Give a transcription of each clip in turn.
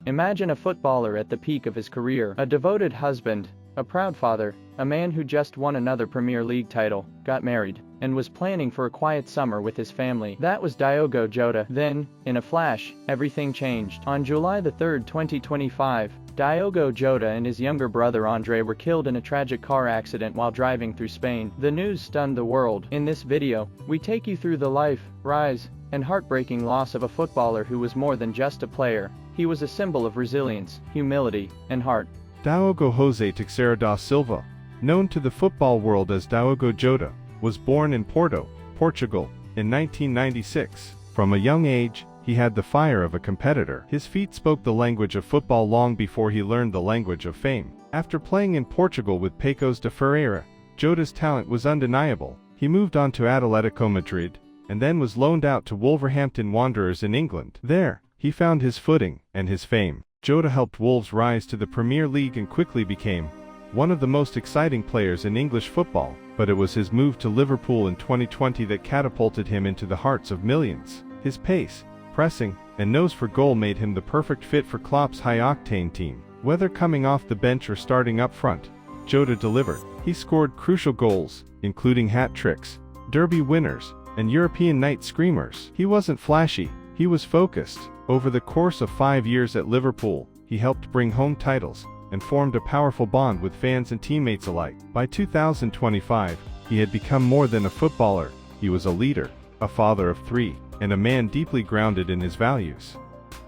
Imagine a footballer at the peak of his career, a devoted husband, a proud father, a man who just won another Premier League title, got married, and was planning for a quiet summer with his family. That was Diogo Jota. Then, in a flash, everything changed. On July 3, 2025, Diogo Jota and his younger brother Andre were killed in a tragic car accident while driving through Spain. The news stunned the world. In this video, we take you through the life, rise, and heartbreaking loss of a footballer who was more than just a player. He was a symbol of resilience, humility, and heart. Diogo José Teixeira da Silva, known to the football world as Diogo Jota, was born in Porto, Portugal, in 1996. From a young age, he had the fire of a competitor. His feet spoke the language of football long before he learned the language of fame. After playing in Portugal with Paços de Ferreira, Jota's talent was undeniable. He moved on to Atletico Madrid, and then was loaned out to Wolverhampton Wanderers in England. There, he found his footing and his fame. Jota helped Wolves rise to the Premier League and quickly became one of the most exciting players in English football, but it was his move to Liverpool in 2020 that catapulted him into the hearts of millions. His pace, pressing, and nose for goal made him the perfect fit for Klopp's high-octane team. Whether coming off the bench or starting up front, Jota delivered. He scored crucial goals, including hat-tricks, derby winners, and European night screamers. He wasn't flashy, he was focused. Over the course of 5 years at Liverpool, he helped bring home titles, and formed a powerful bond with fans and teammates alike. By 2025, he had become more than a footballer. He was a leader, a father of 3, and a man deeply grounded in his values.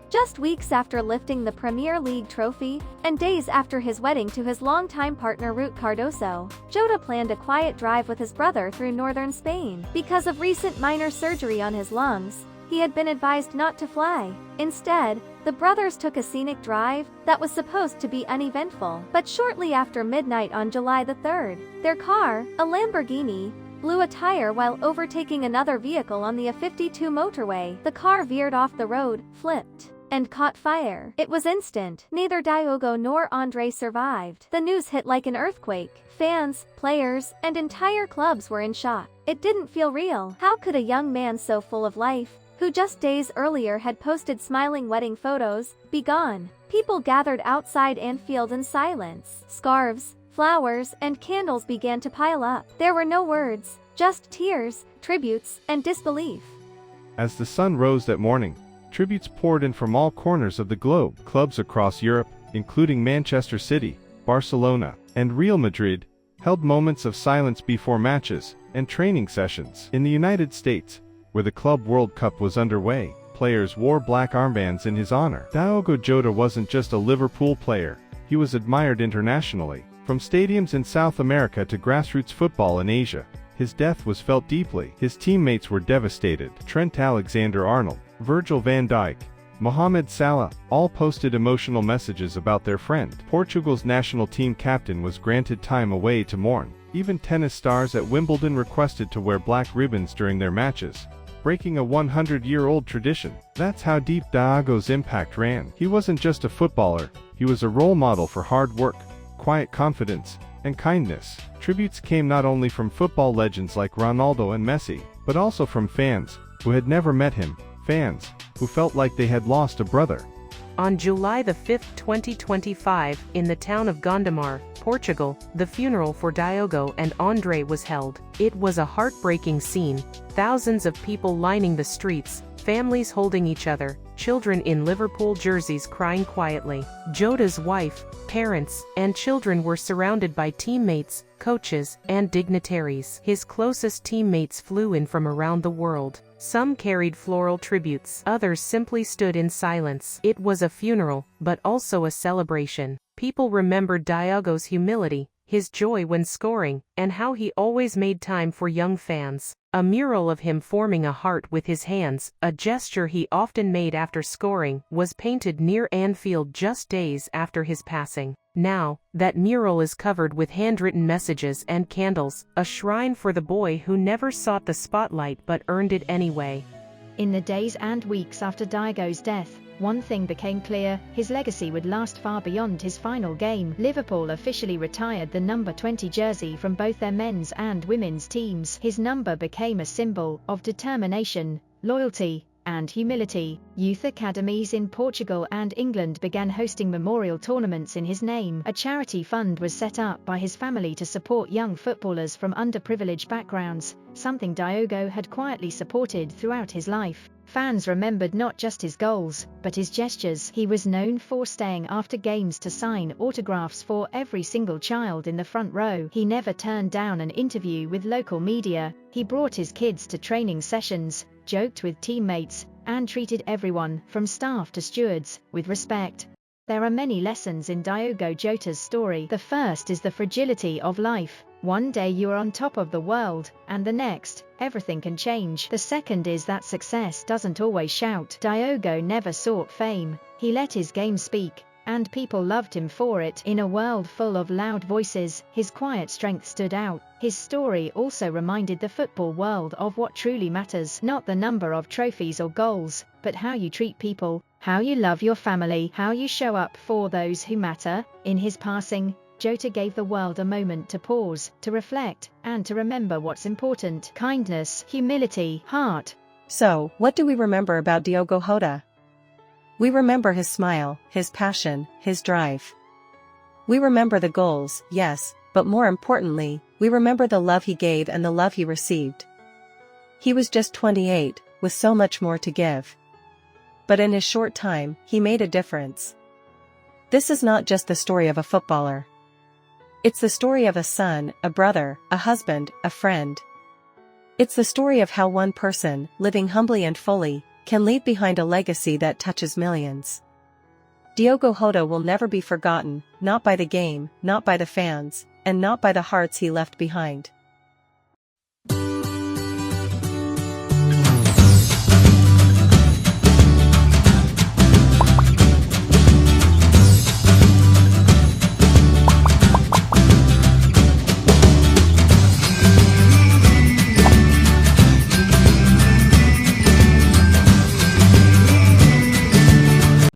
Just weeks after lifting the Premier League trophy, and days after his wedding to his longtime partner Ruth Cardoso, Jota planned a quiet drive with his brother through northern Spain. Because of recent minor surgery on his lungs, he had been advised not to fly. Instead, the brothers took a scenic drive that was supposed to be uneventful. But shortly after midnight on July 3rd, their car, a Lamborghini, blew a tire while overtaking another vehicle on the A52 motorway. The car veered off the road, flipped, and caught fire. It was instant. Neither Diogo nor Andre survived. The news hit like an earthquake. Fans, players, and entire clubs were in shock. It didn't feel real. How could a young man so full of life, who just days earlier had posted smiling wedding photos, be gone? People gathered outside Anfield in silence. Scarves, flowers, and candles began to pile up. There were no words, just tears, tributes, and disbelief. As the sun rose that morning, tributes poured in from all corners of the globe. Clubs across Europe, including Manchester City, Barcelona, and Real Madrid, held moments of silence before matches and training sessions. In the United States, where the Club World Cup was underway, players wore black armbands in his honor. Diogo Jota wasn't just a Liverpool player, he was admired internationally. From stadiums in South America to grassroots football in Asia, his death was felt deeply. His teammates were devastated. Trent Alexander-Arnold, Virgil van Dijk, Mohamed Salah, all posted emotional messages about their friend. Portugal's national team captain was granted time away to mourn. Even tennis stars at Wimbledon requested to wear black ribbons during their matches, breaking a 100-year-old tradition. That's how deep Diogo's impact ran. He wasn't just a footballer, he was a role model for hard work, quiet confidence, and kindness. Tributes came not only from football legends like Ronaldo and Messi, but also from fans who had never met him, fans who felt like they had lost a brother. On July 5, 2025, in the town of Gondomar, Portugal, the funeral for Diogo and Andre was held. It was a heartbreaking scene, thousands of people lining the streets, families holding each other, children in Liverpool jerseys crying quietly. Jota's wife, parents, and children were surrounded by teammates, coaches, and dignitaries. His closest teammates flew in from around the world. Some carried floral tributes, others simply stood in silence. It was a funeral, but also a celebration. People remembered Diogo's humility, his joy when scoring, and how he always made time for young fans. A mural of him forming a heart with his hands, a gesture he often made after scoring, was painted near Anfield just days after his passing. Now, that mural is covered with handwritten messages and candles, a shrine for the boy who never sought the spotlight but earned it anyway. In the days and weeks after Diogo's death, one thing became clear: his legacy would last far beyond his final game. Liverpool officially retired the number 20 jersey from both their men's and women's teams. His number became a symbol of determination, loyalty, and humility. Youth academies in Portugal and England began hosting memorial tournaments in his name. A charity fund was set up by his family to support young footballers from underprivileged backgrounds, something Diogo had quietly supported throughout his life. Fans remembered not just his goals, but his gestures. He was known for staying after games to sign autographs for every single child in the front row. He never turned down an interview with local media. He brought his kids to training sessions, joked with teammates, and treated everyone, from staff to stewards, with respect. There are many lessons in Diogo Jota's story. The first is the fragility of life. One day you are on top of the world, and the next, everything can change. The second is that success doesn't always shout. Diogo never sought fame. He let his game speak, and people loved him for it. In a world full of loud voices, his quiet strength stood out. His story also reminded the football world of what truly matters. Not the number of trophies or goals, but how you treat people, how you love your family, how you show up for those who matter. In his passing, Jota gave the world a moment to pause, to reflect, and to remember what's important: kindness, humility, heart. So, what do we remember about Diogo Jota? We remember his smile, his passion, his drive. We remember the goals, yes, but more importantly, we remember the love he gave and the love he received. He was just 28, with so much more to give. But in his short time, he made a difference. This is not just the story of a footballer. It's the story of a son, a brother, a husband, a friend. It's the story of how one person, living humbly and fully, can leave behind a legacy that touches millions. Diogo Jota will never be forgotten, not by the game, not by the fans, and not by the hearts he left behind.